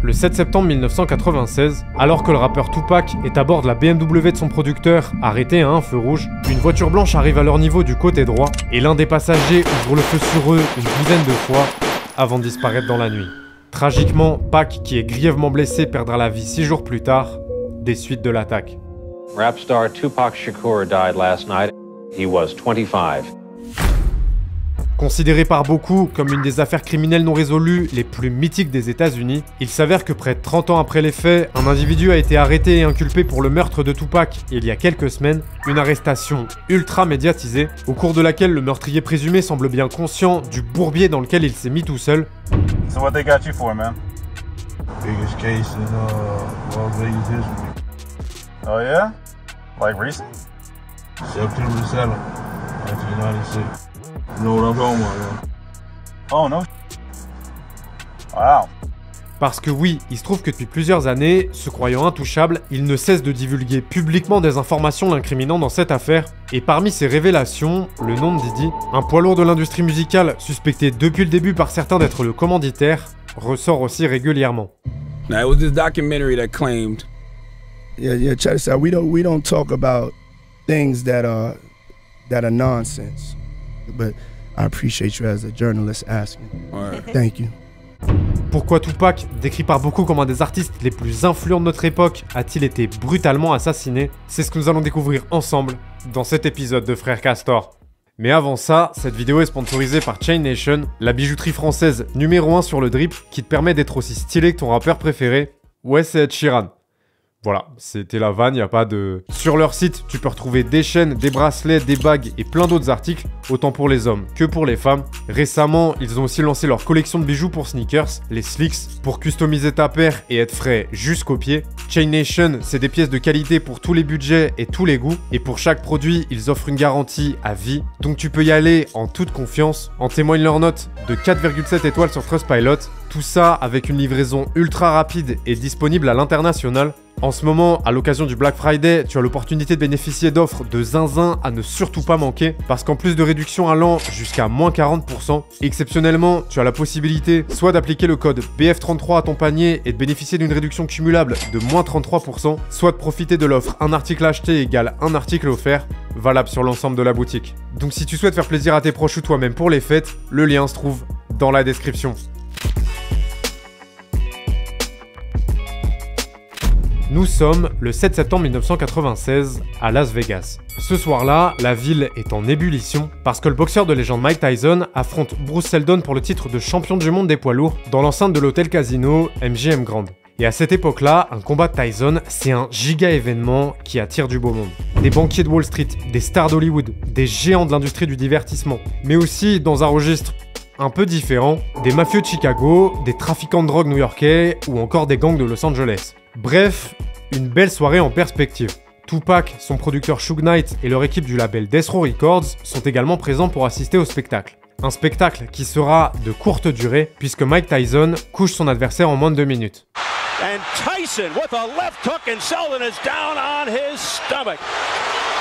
le 7 septembre 1996, alors que le rappeur Tupac est à bord de la BMW de son producteur, arrêté à un feu rouge, une voiture blanche arrive à leur niveau du côté droit, et l'un des passagers ouvre le feu sur eux une dizaine de fois, avant de disparaître dans la nuit. Tragiquement, Pac, qui est grièvement blessé, perdra la vie 6 jours plus tard, des suites de l'attaque. Rap star Tupac Shakur died last night. He was 25. Considéré par beaucoup comme une des affaires criminelles non résolues les plus mythiques des États-Unis, il s'avère que près de 30 ans après les faits, un individu a été arrêté et inculpé pour le meurtre de Tupac il y a quelques semaines, une arrestation ultra médiatisée, au cours de laquelle le meurtrier présumé semble bien conscient du bourbier dans lequel il s'est mis tout seul. So what they got you for, man? Biggest case in Las Vegas history. Oh yeah? Like recent? September 7th, 1996. You know what I'm talking about, man? Oh no. Wow. Parce que oui, il se trouve que depuis plusieurs années, se croyant intouchable, il ne cesse de divulguer publiquement des informations l'incriminant dans cette affaire. Et parmi ces révélations, le nom de Diddy, un poids lourd de l'industrie musicale suspecté depuis le début par certains d'être le commanditaire, ressort aussi régulièrement. Now, it was this documentary that claimed. Yeah, check this out. We don't talk about things that are nonsense. But I appreciate you as a journalist asking. Right. Thank you. Pourquoi Tupac, décrit par beaucoup comme un des artistes les plus influents de notre époque, a-t-il été brutalement assassiné? C'est ce que nous allons découvrir ensemble dans cet épisode de Frères Castor. Mais avant ça, cette vidéo est sponsorisée par Chain Nation, la bijouterie française numéro 1 sur le drip qui te permet d'être aussi stylé que ton rappeur préféré. Ouais, c'est Ed Sheeran. Voilà, c'était la vanne, y a pas de... Sur leur site, tu peux retrouver des chaînes, des bracelets, des bagues et plein d'autres articles, autant pour les hommes que pour les femmes. Récemment, ils ont aussi lancé leur collection de bijoux pour sneakers, les Slicks, pour customiser ta paire et être frais jusqu'aux pieds. Chain Nation, c'est des pièces de qualité pour tous les budgets et tous les goûts, et pour chaque produit, ils offrent une garantie à vie, donc tu peux y aller en toute confiance. En témoigne leur note de 4,7 étoiles sur Trustpilot, tout ça avec une livraison ultra rapide et disponible à l'international. En ce moment, à l'occasion du Black Friday, tu as l'opportunité de bénéficier d'offres de zinzin à ne surtout pas manquer, parce qu'en plus de réduction allant jusqu'à moins 40%, exceptionnellement, tu as la possibilité soit d'appliquer le code BF33 à ton panier et de bénéficier d'une réduction cumulable de moins 33%, soit de profiter de l'offre un article acheté égale un article offert, valable sur l'ensemble de la boutique. Donc si tu souhaites faire plaisir à tes proches ou toi-même pour les fêtes, le lien se trouve dans la description. Nous sommes le 7 septembre 1996 à Las Vegas. Ce soir-là, la ville est en ébullition parce que le boxeur de légende Mike Tyson affronte Bruce Seldon pour le titre de champion du monde des poids lourds dans l'enceinte de l'hôtel casino MGM Grand. Et à cette époque-là, un combat de Tyson, c'est un giga événement qui attire du beau monde. Des banquiers de Wall Street, des stars d'Hollywood, des géants de l'industrie du divertissement, mais aussi dans un registre un peu différent, des mafieux de Chicago, des trafiquants de drogue new-yorkais ou encore des gangs de Los Angeles. Bref, une belle soirée en perspective. Tupac, son producteur Suge Knight et leur équipe du label Death Row Records sont également présents pour assister au spectacle. Un spectacle qui sera de courte durée puisque Mike Tyson couche son adversaire en moins de 2 minutes. And Tyson with a left hook and Seldon is down on his stomach.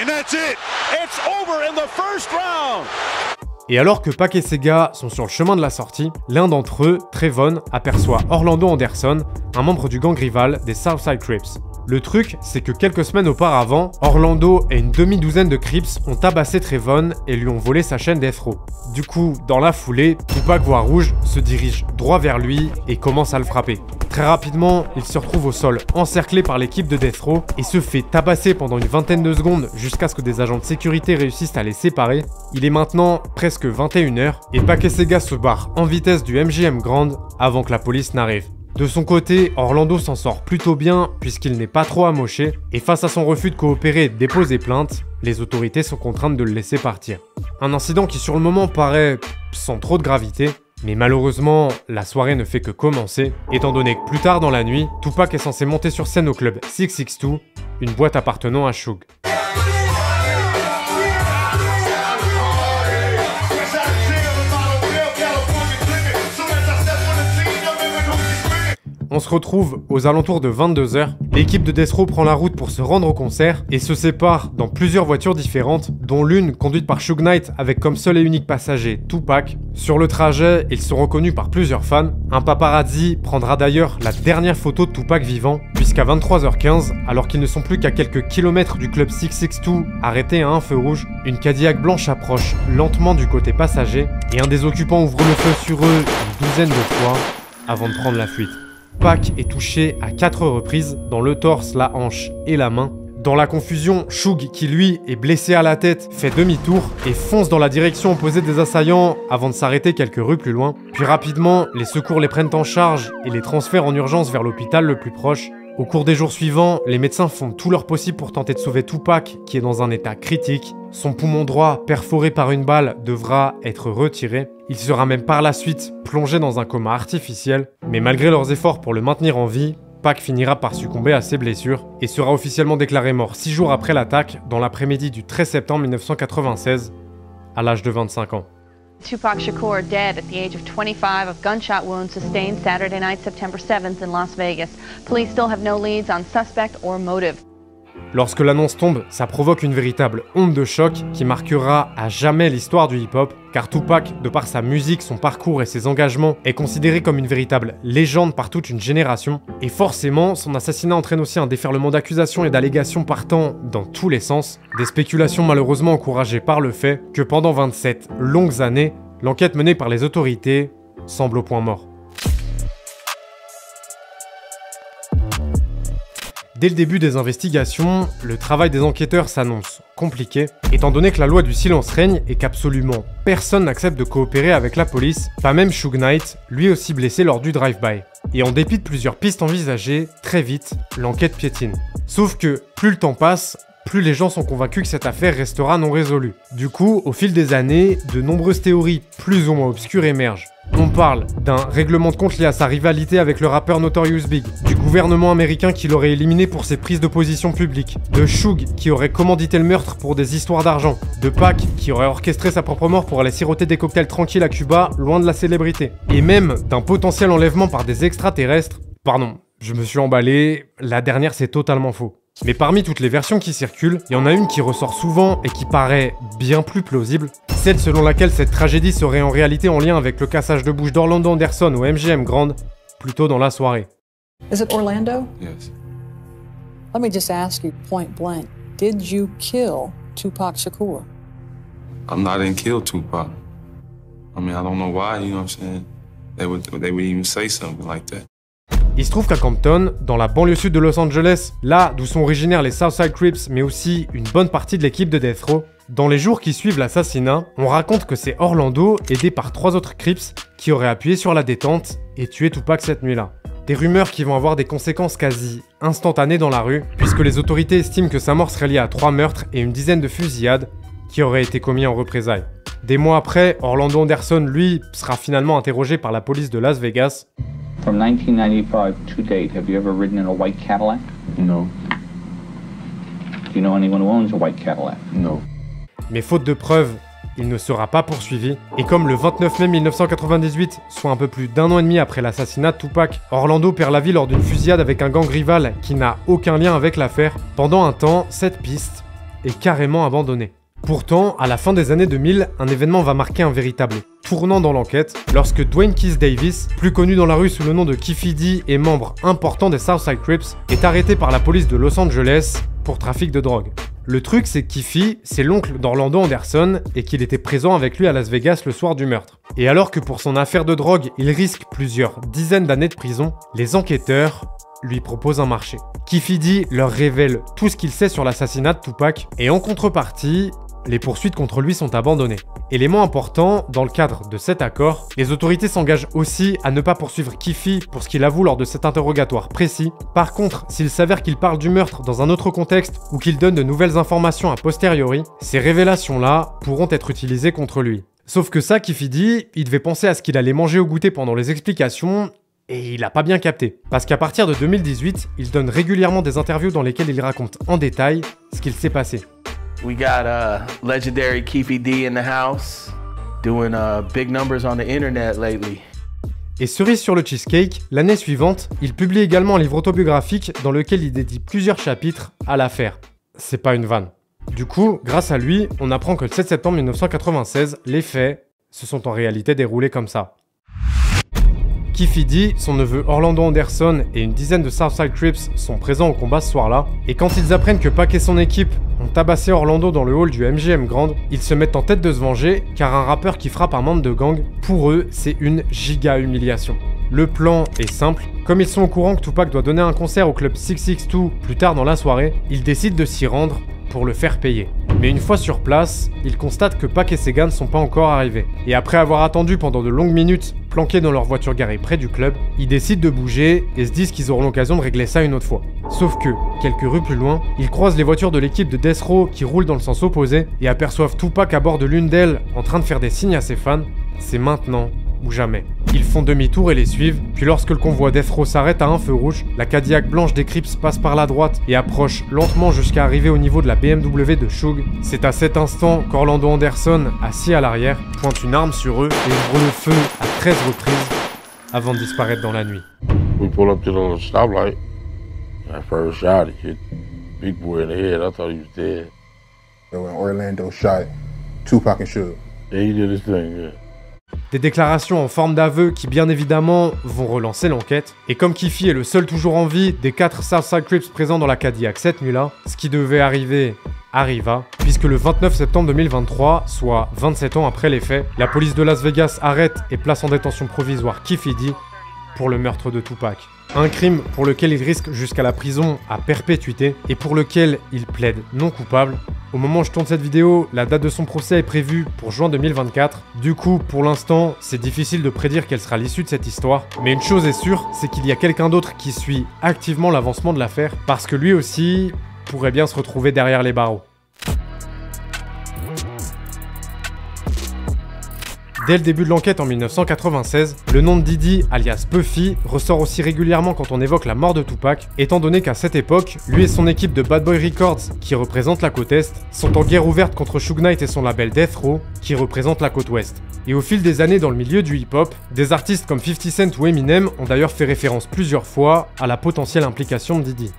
And that's it. It's over in the first round. Et alors que Pac et ses gars sont sur le chemin de la sortie, l'un d'entre eux, Trayvon, aperçoit Orlando Anderson, un membre du gang rival des Southside Crips. Le truc, c'est que quelques semaines auparavant, Orlando et une demi-douzaine de Crips ont tabassé Trayvon et lui ont volé sa chaîne Death Row. Du coup, dans la foulée, Tupac voit rouge, se dirige droit vers lui et commence à le frapper. Très rapidement, il se retrouve au sol, encerclé par l'équipe de Death Row et se fait tabasser pendant une vingtaine de secondes jusqu'à ce que des agents de sécurité réussissent à les séparer. Il est maintenant presque 21h et Pac et ses gars se barrent en vitesse du MGM Grand avant que la police n'arrive. De son côté, Orlando s'en sort plutôt bien puisqu'il n'est pas trop amoché et face à son refus de coopérer et de déposer plainte, les autorités sont contraintes de le laisser partir. Un incident qui sur le moment paraît sans trop de gravité, mais malheureusement, la soirée ne fait que commencer, étant donné que plus tard dans la nuit, Tupac est censé monter sur scène au club 662, une boîte appartenant à Suge. On se retrouve aux alentours de 22 h. L'équipe de Death Row prend la route pour se rendre au concert et se sépare dans plusieurs voitures différentes, dont l'une conduite par Suge Knight avec comme seul et unique passager Tupac. Sur le trajet, ils sont reconnus par plusieurs fans. Un paparazzi prendra d'ailleurs la dernière photo de Tupac vivant, puisqu'à 23 h 15, alors qu'ils ne sont plus qu'à quelques kilomètres du club 662, arrêté à un feu rouge, une Cadillac blanche approche lentement du côté passager et un des occupants ouvre le feu sur eux une douzaine de fois avant de prendre la fuite. Pac est touché à 4 reprises dans le torse, la hanche et la main. Dans la confusion, Suge, qui lui est blessé à la tête, fait demi-tour et fonce dans la direction opposée des assaillants avant de s'arrêter quelques rues plus loin. Puis rapidement, les secours les prennent en charge et les transfèrent en urgence vers l'hôpital le plus proche. Au cours des jours suivants, les médecins font tout leur possible pour tenter de sauver Tupac, qui est dans un état critique. Son poumon droit, perforé par une balle, devra être retiré. Il sera même par la suite plongé dans un coma artificiel. Mais malgré leurs efforts pour le maintenir en vie, Pac finira par succomber à ses blessures et sera officiellement déclaré mort 6 jours après l'attaque, dans l'après-midi du 13 septembre 1996, à l'âge de 25 ans. Tupac Shakur dead at the age of 25 of gunshot wounds sustained Saturday night, September 7th in Las Vegas. Police still have no leads on suspect or motive. Lorsque l'annonce tombe, ça provoque une véritable onde de choc qui marquera à jamais l'histoire du hip-hop, car Tupac, de par sa musique, son parcours et ses engagements, est considéré comme une véritable légende par toute une génération, et forcément, son assassinat entraîne aussi un déferlement d'accusations et d'allégations partant dans tous les sens, des spéculations malheureusement encouragées par le fait que pendant 27 longues années, l'enquête menée par les autorités semble au point mort. Dès le début des investigations, le travail des enquêteurs s'annonce compliqué, étant donné que la loi du silence règne et qu'absolument personne n'accepte de coopérer avec la police, pas même Suge Knight, lui aussi blessé lors du drive-by. Et en dépit de plusieurs pistes envisagées, très vite, l'enquête piétine. Sauf que plus le temps passe, plus les gens sont convaincus que cette affaire restera non résolue. Du coup, au fil des années, de nombreuses théories plus ou moins obscures émergent. On parle d'un règlement de compte lié à sa rivalité avec le rappeur Notorious Big, du gouvernement américain qui l'aurait éliminé pour ses prises de position publiques, de Suge qui aurait commandité le meurtre pour des histoires d'argent, de Pac qui aurait orchestré sa propre mort pour aller siroter des cocktails tranquilles à Cuba, loin de la célébrité, et même d'un potentiel enlèvement par des extraterrestres. Pardon, je me suis emballé, la dernière c'est totalement faux. Mais parmi toutes les versions qui circulent, il y en a une qui ressort souvent et qui paraît bien plus plausible, celle selon laquelle cette tragédie serait en réalité en lien avec le cassage de bouche d'Orlando Anderson au MGM Grand, plus tôt dans la soirée. Is it Orlando? Yes. Let me just ask you point blank, did you kill Tupac Shakur? I didn't kill Tupac. I mean, I don't know why, you know what I'm saying? They would even say something like that. Il se trouve qu'à Compton, dans la banlieue sud de Los Angeles, là d'où sont originaires les Southside Crips, mais aussi une bonne partie de l'équipe de Death Row, dans les jours qui suivent l'assassinat, on raconte que c'est Orlando, aidé par 3 autres Crips, qui auraient appuyé sur la détente et tué Tupac cette nuit-là. Des rumeurs qui vont avoir des conséquences quasi instantanées dans la rue, puisque les autorités estiment que sa mort serait liée à 3 meurtres et une dizaine de fusillades qui auraient été commis en représailles. Des mois après, Orlando Anderson, lui, sera finalement interrogé par la police de Las Vegas. From 1995 to date, have you ever ridden in a white Cadillac? No. Do you know anyone who owns a white Cadillac? No. Mais faute de preuves, il ne sera pas poursuivi. Et comme le 29 mai 1998, soit un peu plus d'1 an et demi après l'assassinat de Tupac, Orlando perd la vie lors d'une fusillade avec un gang rival qui n'a aucun lien avec l'affaire. Pendant un temps, cette piste est carrément abandonnée. Pourtant, à la fin des années 2000, un événement va marquer un véritable tournant dans l'enquête, lorsque Dwayne Keith Davis, plus connu dans la rue sous le nom de Keffe D et membre important des Southside Crips, est arrêté par la police de Los Angeles pour trafic de drogue. Le truc, c'est que Keffe, c'est l'oncle d'Orlando Anderson et qu'il était présent avec lui à Las Vegas le soir du meurtre. Et alors que pour son affaire de drogue, il risque plusieurs dizaines d'années de prison, les enquêteurs lui proposent un marché. Keffe D leur révèle tout ce qu'il sait sur l'assassinat de Tupac et en contrepartie, les poursuites contre lui sont abandonnées. Élément important, dans le cadre de cet accord, les autorités s'engagent aussi à ne pas poursuivre Keffe pour ce qu'il avoue lors de cet interrogatoire précis. Par contre, s'il s'avère qu'il parle du meurtre dans un autre contexte ou qu'il donne de nouvelles informations a posteriori, ces révélations-là pourront être utilisées contre lui. Sauf que ça, Keffe D, il devait penser à ce qu'il allait manger au goûter pendant les explications, et il a pas bien capté. Parce qu'à partir de 2018, il donne régulièrement des interviews dans lesquelles il raconte en détail ce qu'il s'est passé. We got legendary Keffe D in the house, doing big numbers on the internet lately. Et cerise sur le cheesecake, l'année suivante, il publie également un livre autobiographique dans lequel il dédie plusieurs chapitres à l'affaire. C'est pas une vanne. Du coup, grâce à lui, on apprend que le 7 septembre 1996, les faits se sont en réalité déroulés comme ça. Keefe D, son neveu Orlando Anderson et une dizaine de Southside Crips sont présents au combat ce soir-là, et quand ils apprennent que Pac et son équipe ont tabassé Orlando dans le hall du MGM Grand, ils se mettent en tête de se venger, car un rappeur qui frappe un membre de gang, pour eux, c'est une giga humiliation. Le plan est simple, comme ils sont au courant que Tupac doit donner un concert au club 662 plus tard dans la soirée, ils décident de s'y rendre pour le faire payer. Mais une fois sur place, ils constatent que Pac et ses gars ne sont pas encore arrivés. Et après avoir attendu pendant de longues minutes, planqués dans leur voiture garée près du club, ils décident de bouger et se disent qu'ils auront l'occasion de régler ça une autre fois. Sauf que, quelques rues plus loin, ils croisent les voitures de l'équipe de Death Row qui roulent dans le sens opposé et aperçoivent Tupac à bord de l'une d'elles en train de faire des signes à ses fans. C'est maintenant ou jamais. Ils font demi-tour et les suivent, puis lorsque le convoi Death Row s'arrête à un feu rouge, la Cadillac blanche des Crips passe par la droite et approche lentement jusqu'à arriver au niveau de la BMW de Suge. C'est à cet instant qu'Orlando Anderson, assis à l'arrière, pointe une arme sur eux et ouvre le feu à 13 reprises avant de disparaître dans la nuit. We pull up to the little stoplight. That first shot, he hit Big Boy in the head. I thought he was dead. So when Orlando shot Tupac and Suge. Yeah, he did his thing, yeah. Des déclarations en forme d'aveu qui bien évidemment vont relancer l'enquête. Et comme Keefe est le seul toujours en vie des 4 Southside Crips présents dans la Cadillac cette nuit-là, ce qui devait arriver arriva, puisque le 29 septembre 2023, soit 27 ans après les faits, la police de Las Vegas arrête et place en détention provisoire Keefe D pour le meurtre de Tupac. Un crime pour lequel il risque jusqu'à la prison à perpétuité et pour lequel il plaide non coupable. Au moment où je tourne cette vidéo, la date de son procès est prévue pour juin 2024. Du coup, pour l'instant, c'est difficile de prédire quelle sera l'issue de cette histoire. Mais une chose est sûre, c'est qu'il y a quelqu'un d'autre qui suit activement l'avancement de l'affaire, parce que lui aussi pourrait bien se retrouver derrière les barreaux. Dès le début de l'enquête en 1996, le nom de Diddy, alias Puffy, ressort aussi régulièrement quand on évoque la mort de Tupac, étant donné qu'à cette époque, lui et son équipe de Bad Boy Records, qui représente la côte Est, sont en guerre ouverte contre Suge Knight et son label Death Row, qui représente la côte Ouest. Et au fil des années dans le milieu du hip-hop, des artistes comme 50 Cent ou Eminem ont d'ailleurs fait référence plusieurs fois à la potentielle implication de Diddy.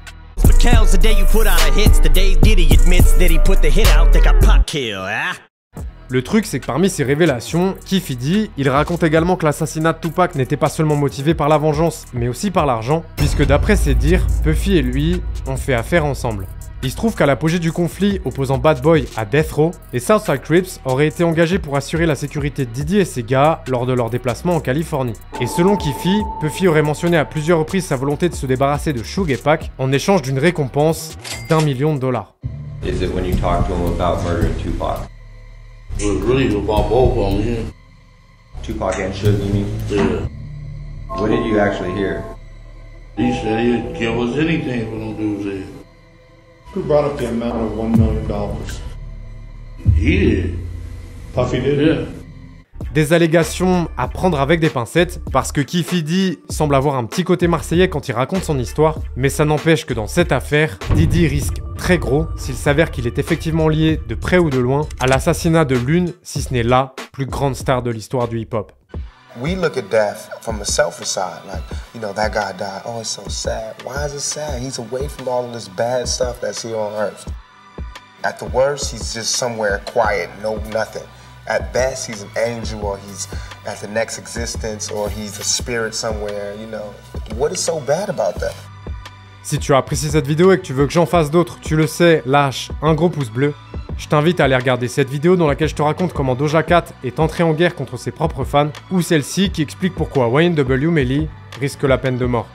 Le truc, c'est que parmi ces révélations, Keefe D, il raconte également que l'assassinat de Tupac n'était pas seulement motivé par la vengeance, mais aussi par l'argent, puisque d'après ses dires, Puffy et lui ont fait affaire ensemble. Il se trouve qu'à l'apogée du conflit opposant Bad Boy à Death Row, les Southside Crips auraient été engagés pour assurer la sécurité de Diddy et ses gars lors de leur déplacement en Californie. Et selon Keefe, Puffy aurait mentionné à plusieurs reprises sa volonté de se débarrasser de Suge et Pac en échange d'une récompense d'$1 million. Is it when you talk to him about murdering Tupac? It was really about both of them, yeah. Tupac and Suge, you mean? Yeah. What did you actually hear? He said he'd give us anything for them dudes there. Who brought up the amount of $1 million? He did. Puffy did? Yeah. Des allégations à prendre avec des pincettes, parce que Keefe D semble avoir un petit côté marseillais quand il raconte son histoire, mais ça n'empêche que dans cette affaire, Diddy risque très gros s'il s'avère qu'il est effectivement lié de près ou de loin à l'assassinat de l'une, si ce n'est la plus grande star de l'histoire du hip-hop. We look at death from a selfish side, like, you know, that guy died, oh, it's so sad. Why is it sad? He's away from all of this bad stuff that's here on earth. At the worst, he's just somewhere quiet, no nothing. At best, he's an angel, or he's at the next existence, or he's a spirit somewhere, you know. What is so bad about that? Si tu as apprécié cette vidéo et que tu veux que j'en fasse d'autres, tu le sais, lâche un gros pouce bleu. Je t'invite à aller regarder cette vidéo dans laquelle je te raconte comment Doja Cat est entrée en guerre contre ses propres fans, ou celle-ci qui explique pourquoi YNW Melly risque la peine de mort.